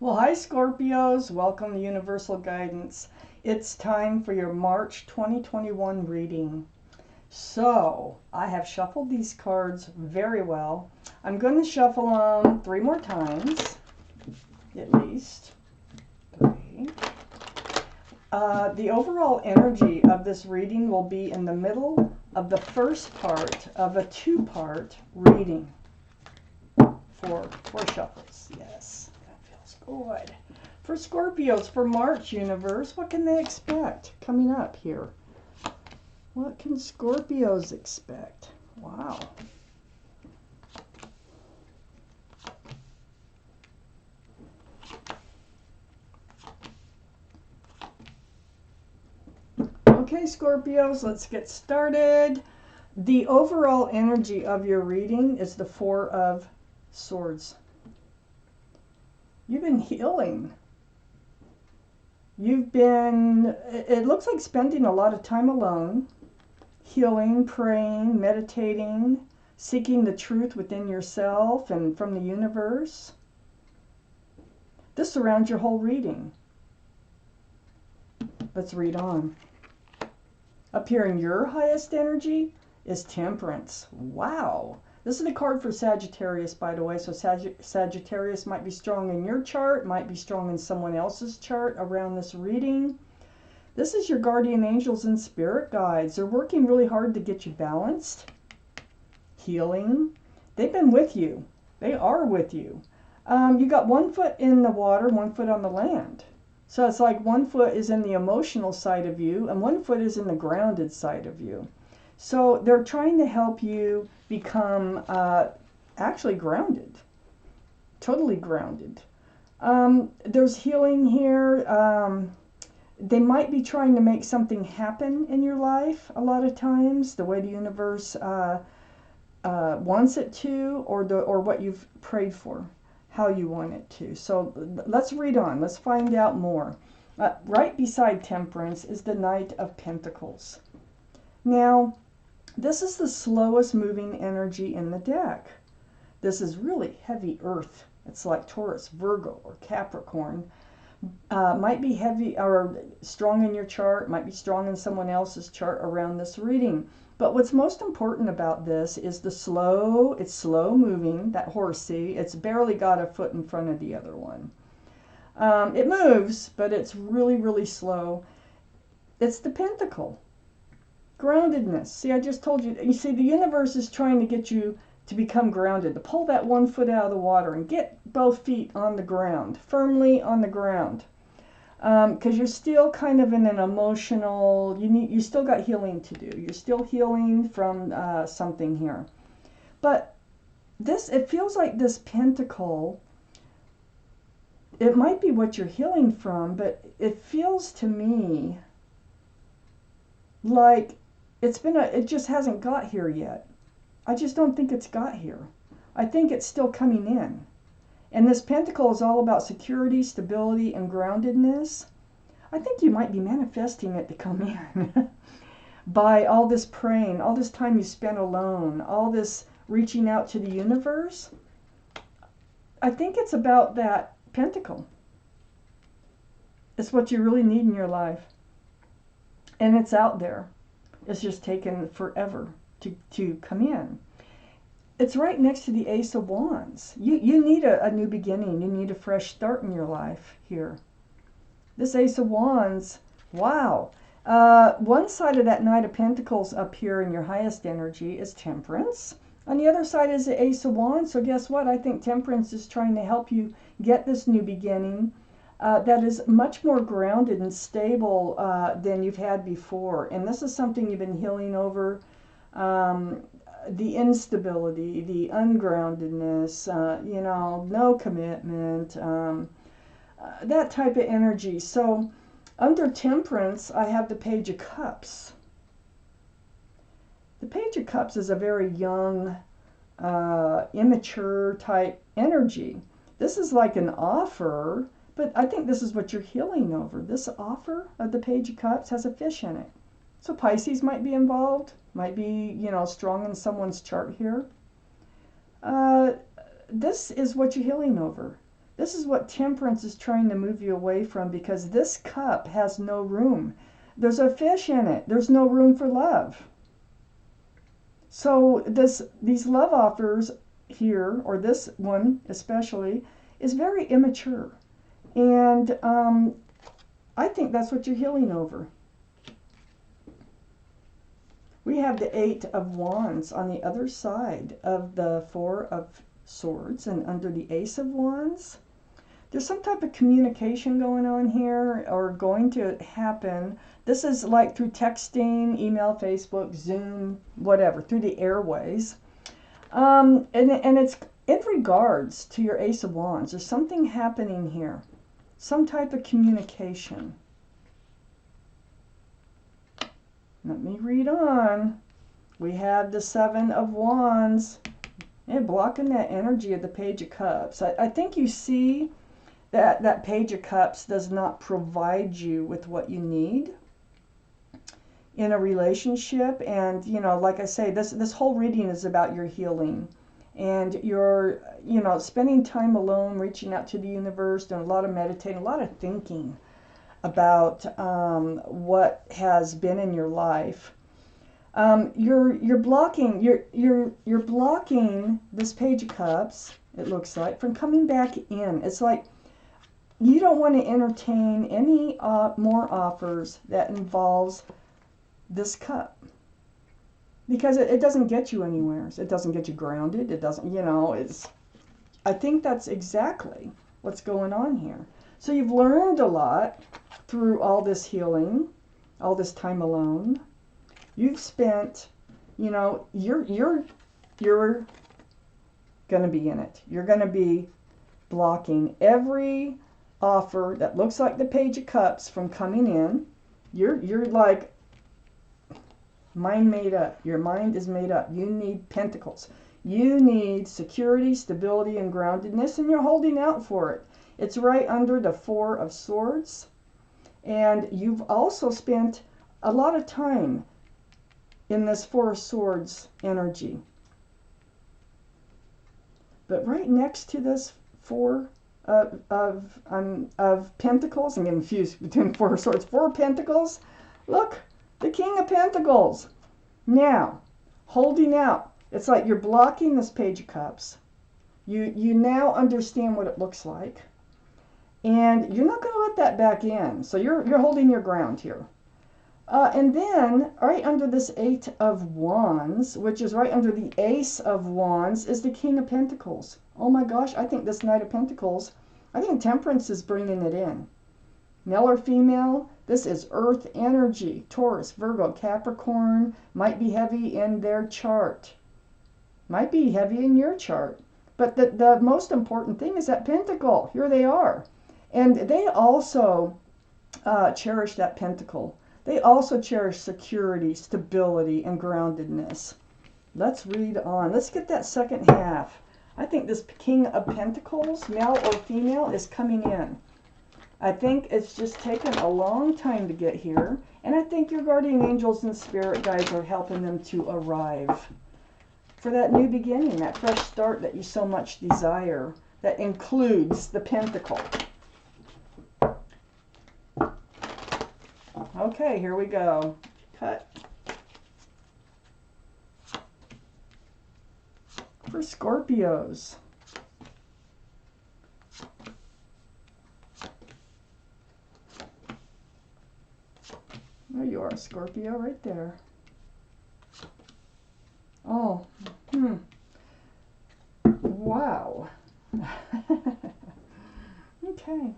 Well, hi Scorpios, welcome to Universal Guidance. It's time for your March 2021 reading. So, I have shuffled these cards very well. I'm going to shuffle them 3 more times, at least. 3. The overall energy of this reading will be in the middle of the first part of a 2-part reading. Four shuffles, yes. Good. For Scorpios, for March, universe, what can they expect coming up here? What can Scorpios expect? Wow. Okay, Scorpios, let's get started. The overall energy of your reading is the 4 of Swords. You've been healing. You've been, it looks like spending a lot of time alone, healing, praying, meditating, seeking the truth within yourself and from the universe. This surrounds your whole reading. Let's read on. Up here in your highest energy is Temperance. Wow. This is the card for Sagittarius, by the way. So Sagittarius might be strong in your chart, might be strong in someone else's chart around this reading. This is your guardian angels and spirit guides. They're working really hard to get you balanced, healing. They've been with you. They are with you. You got 1 foot in the water, 1 foot on the land. So it's like 1 foot is in the emotional side of you and 1 foot is in the grounded side of you. So they're trying to help you become actually grounded, totally grounded. There's healing here. They might be trying to make something happen in your life a lot of times, the way the universe wants it to, or what you've prayed for, how you want it to. So let's read on. Let's find out more. Right beside Temperance is the Knight of Pentacles. Now, this is the slowest moving energy in the deck. This is really heavy earth. It's like Taurus, Virgo, or Capricorn. Might be heavy or strong in your chart, might be strong in someone else's chart around this reading. But what's most important about this is it's slow moving, that horse, see? It's barely got a foot in front of the other one. It moves, but it's really, really slow. It's the Pentacle. Groundedness. See, I just told you. You see, the universe is trying to get you to become grounded, to pull that 1 foot out of the water and get both feet on the ground, firmly on the ground. Because you're still kind of in an emotional, you still got healing to do. You're still healing from something here. But it feels like this pentacle, it might be what you're healing from, but it feels to me like it just hasn't got here yet. I just don't think it's got here. I think it's still coming in. And this pentacle is all about security, stability, and groundedness. I think you might be manifesting it to come in by all this praying, all this time you spent alone, all this reaching out to the universe. I think it's about that pentacle. It's what you really need in your life. And it's out there. It's just taken forever to come in. It's right next to the Ace of Wands. You need a new beginning. You need a fresh start in your life here. This Ace of Wands, wow. One side of that Knight of Pentacles up here in your highest energy is Temperance. On the other side is the Ace of Wands. So guess what? I think Temperance is trying to help you get this new beginning that is much more grounded and stable than you've had before. And this is something you've been healing over. The instability, the ungroundedness, no commitment, that type of energy. So under Temperance, I have the Page of Cups. The Page of Cups is a very young, immature type energy. This is like an offer, but I think this is what you're healing over. This offer of the Page of Cups has a fish in it. So Pisces might be involved, might be, strong in someone's chart here. This is what you're healing over. This is what Temperance is trying to move you away from, because this cup has no room. There's a fish in it. There's no room for love. So these love offers here, or this one especially, is very immature. And I think that's what you're healing over. We have the Eight of Wands on the other side of the Four of Swords, and under the Ace of Wands. There's some type of communication going on here, or going to happen. This is like through texting, email, Facebook, Zoom, whatever, through the airways. And it's in regards to your Ace of Wands. There's something happening here. Some type of communication. Let me read on. We have the Seven of Wands. And blocking that energy of the Page of Cups. I think you see that Page of Cups does not provide you with what you need in a relationship. And, you know, like I say, this whole reading is about your healing. And you're, you know, spending time alone, reaching out to the universe, doing a lot of meditating, a lot of thinking about what has been in your life. You're blocking this Page of Cups, it looks like, from coming back in. It's like you don't want to entertain any more offers that involves this cup, because it doesn't get you anywhere. It doesn't get you grounded. It doesn't, you know, I think that's exactly what's going on here. So you've learned a lot through all this healing, all this time alone. You've spent, you know, you're going to be in it. You're going to be blocking every offer that looks like the Page of Cups from coming in. You're like, mind made up. Your mind is made up. You need Pentacles. You need security, stability, and groundedness, and you're holding out for it. It's right under the Four of Swords. And you've also spent a lot of time in this Four of Swords energy. But right next to this Four of Pentacles, I'm getting confused between Four of Swords, Four of Pentacles, look, the King of Pentacles. Now, holding out. It's like you're blocking this Page of Cups. You now understand what it looks like. And you're not going to let that back in. So you're holding your ground here. And then, right under this Eight of Wands, which is right under the Ace of Wands, is the King of Pentacles. Oh my gosh, I think this Knight of Pentacles, I think Temperance is bringing it in. Male or female, this is Earth energy. Taurus, Virgo, Capricorn, might be heavy in their chart. Might be heavy in your chart. But the most important thing is that Pentacle. Here they are. And they also cherish that Pentacle. They also cherish security, stability, and groundedness. Let's read on. Let's get that second half. I think this King of Pentacles, male or female, is coming in. I think it's just taken a long time to get here. And I think your guardian angels and spirit guides are helping them to arrive for that new beginning, that fresh start that you so much desire, that includes the Pentacle. Okay, here we go. Cut. For Scorpios. There you are, Scorpio, right there. Oh, wow. Okay.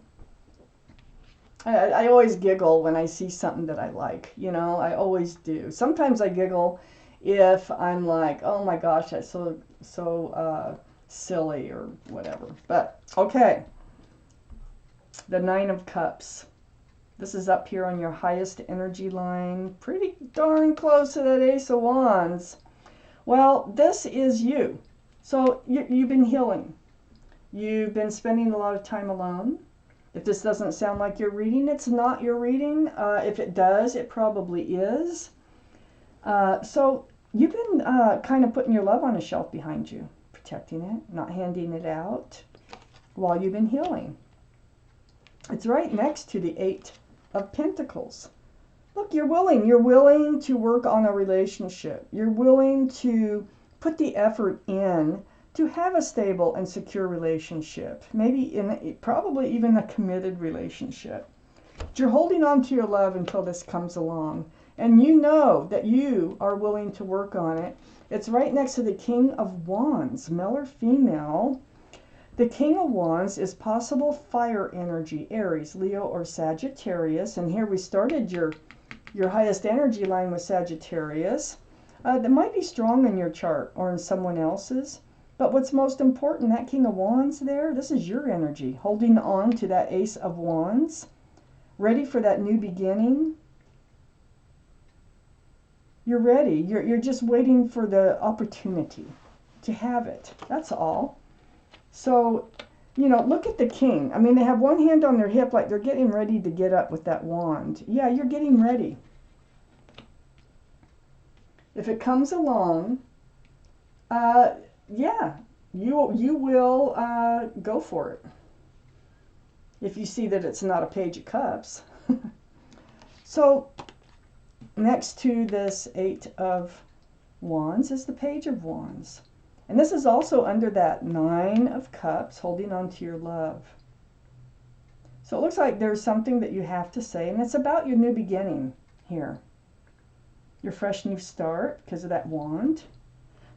I always giggle when I see something that I like, you know, I always do. Sometimes I giggle if I'm like, oh my gosh, that's so silly or whatever. But, okay. The Nine of Cups. This is up here on your highest energy line. Pretty darn close to that Ace of Wands. Well, this is you. So you've been healing. You've been spending a lot of time alone. If this doesn't sound like your reading, it's not your reading. If it does, it probably is. So you've been kind of putting your love on a shelf behind you, protecting it, not handing it out. while you've been healing. It's right next to the 8 of Pentacles. Look, you're willing to work on a relationship. You're willing to put the effort in to have a stable and secure relationship, probably even a committed relationship. But you're holding on to your love until this comes along, and you know that you are willing to work on it. It's right next to the King of Wands, male or female. The King of Wands is possible fire energy, Aries, Leo, or Sagittarius. And here we started your highest energy line with Sagittarius. That might be strong in your chart or in someone else's. But what's most important, that King of Wands there, this is your energy, holding on to that Ace of Wands, ready for that new beginning. You're ready. You're just waiting for the opportunity to have it. That's all. So, you know, look at the king. I mean, they have one hand on their hip like they're getting ready to get up with that wand. Yeah, you're getting ready. If it comes along, yeah, you will go for it. If you see that it's not a Page of Cups. So, next to this 8 of Wands is the Page of Wands. And this is also under that 9 of Cups, holding on to your love. So it looks like there's something that you have to say, and it's about your new beginning here. Your fresh new start, because of that wand.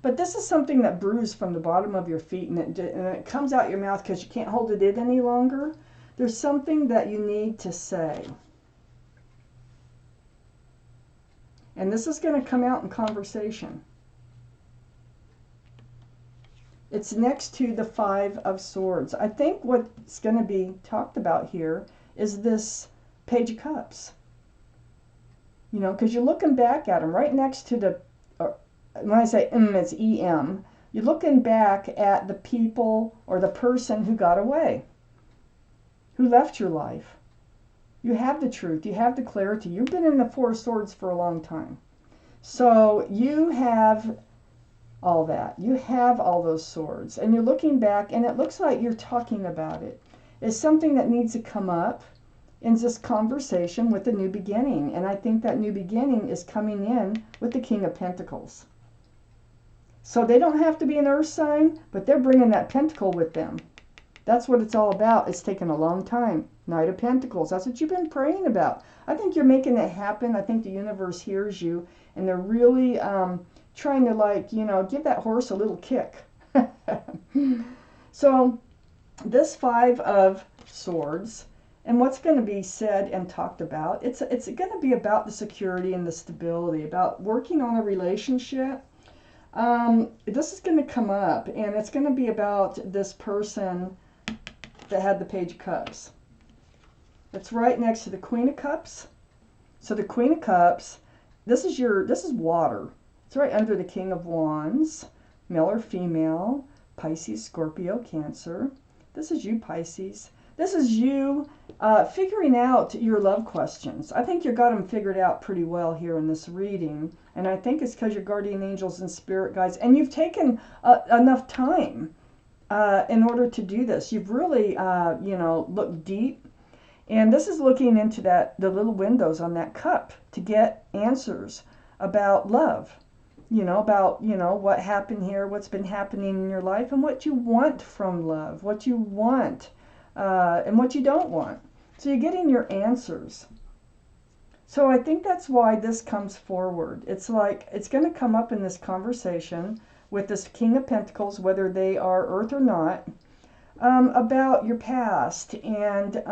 But this is something that brews from the bottom of your feet, and it comes out your mouth because you can't hold it in any longer. There's something that you need to say. And this is going to come out in conversation. It's next to the 5 of Swords. I think what's going to be talked about here is this Page of Cups. You know, because you're looking back at them right next to the, when I say it's E-M, you're looking back at the people or the person who got away, who left your life. You have the truth. You have the clarity. You've been in the 4 of Swords for a long time. So you have all that. You have all those swords. And you're looking back, and it looks like you're talking about it. It's something that needs to come up in this conversation with a new beginning. And I think that new beginning is coming in with the King of Pentacles. So they don't have to be an earth sign, but they're bringing that pentacle with them. That's what it's all about. It's taken a long time. Knight of Pentacles. That's what you've been praying about. I think you're making it happen. I think the universe hears you, and they're really trying to, like, you know, give that horse a little kick. So this 5 of Swords, and what's going to be said and talked about, it's going to be about the security and the stability, about working on a relationship. This is going to come up, and it's going to be about this person that had the Page of Cups. It's right next to the Queen of Cups. So the Queen of Cups, this is water. It's right under the King of Wands, male or female, Pisces, Scorpio, Cancer. This is you, Pisces. This is you figuring out your love questions. I think you got them figured out pretty well here in this reading. And I think it's because your guardian angels and spirit guides, and you've taken enough time in order to do this. You've really, you know, looked deep. And this is looking into the little windows on that cup to get answers about love. You know, about, you know, what happened here, what's been happening in your life, and what you want from love, what you want, and what you don't want. So you're getting your answers. So I think that's why this comes forward. It's like, it's going to come up in this conversation with this King of Pentacles, whether they are earth or not, about your past and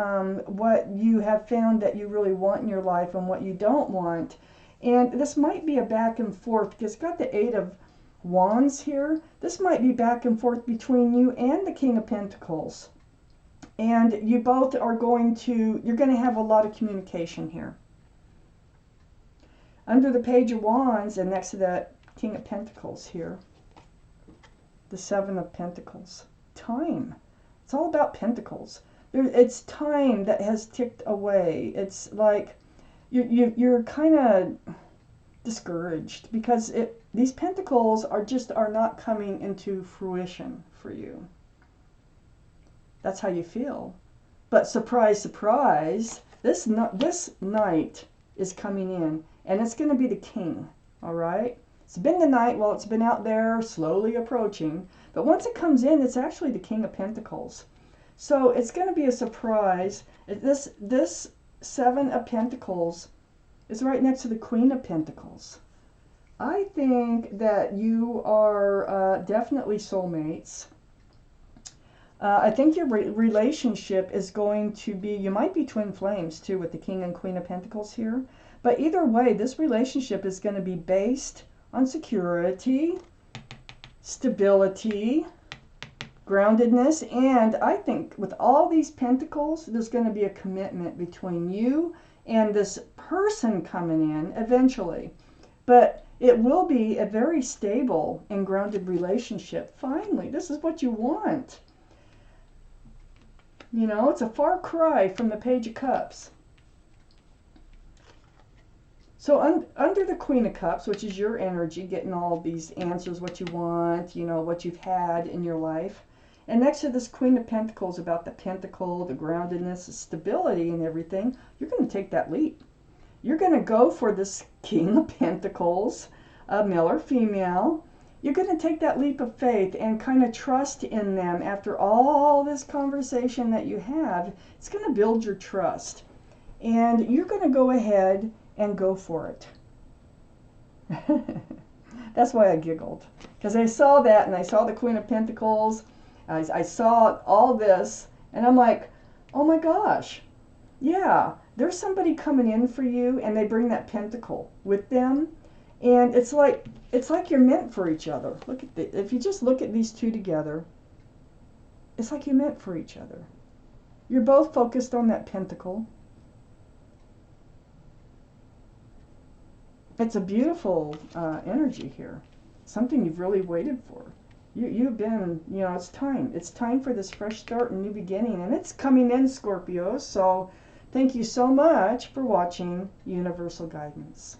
what you have found that you really want in your life and what you don't want. And this might be a back and forth, because it's got the 8 of Wands here. This might be back and forth between you and the King of Pentacles. And you both are you're going to have a lot of communication here. Under the Page of Wands and next to that King of Pentacles here, the 7 of Pentacles. Time. It's all about Pentacles. It's time that has ticked away. It's like you're kind of discouraged because these Pentacles are not coming into fruition for you. That's how you feel. But surprise, surprise, this knight is coming in, and it's going to be the king, all right? It's been the knight while it's been out there slowly approaching, but once it comes in, it's actually the King of Pentacles. So it's going to be a surprise. This Seven of Pentacles is right next to the Queen of Pentacles. I think that you are definitely soulmates. I think your relationship is going to be, you might be twin flames too with the King and Queen of Pentacles here. But either way, this relationship is going to be based on security, stability, groundedness, and I think with all these pentacles, there's going to be a commitment between you and this person coming in eventually. But it will be a very stable and grounded relationship. Finally, this is what you want. You know, it's a far cry from the Page of Cups. So under the Queen of Cups, which is your energy, getting all these answers, what you want, you know, what you've had in your life. And next to this Queen of Pentacles, about the pentacle, the groundedness, the stability and everything, you're going to take that leap. You're going to go for this King of Pentacles, male or female. You're going to take that leap of faith and kind of trust in them after all this conversation that you have. It's going to build your trust. And you're going to go ahead and go for it. That's why I giggled. Because I saw that, and I saw the Queen of Pentacles. I saw all this, and I'm like, oh my gosh. Yeah, there's somebody coming in for you, and they bring that pentacle with them. And it's like you're meant for each other. Look at the, if you just look at these two together, it's like you're meant for each other. You're both focused on that pentacle. It's a beautiful energy here. Something you've really waited for. You've been, you know, it's time. It's time for this fresh start and new beginning. And it's coming in, Scorpio. So thank you so much for watching Universal Guidance.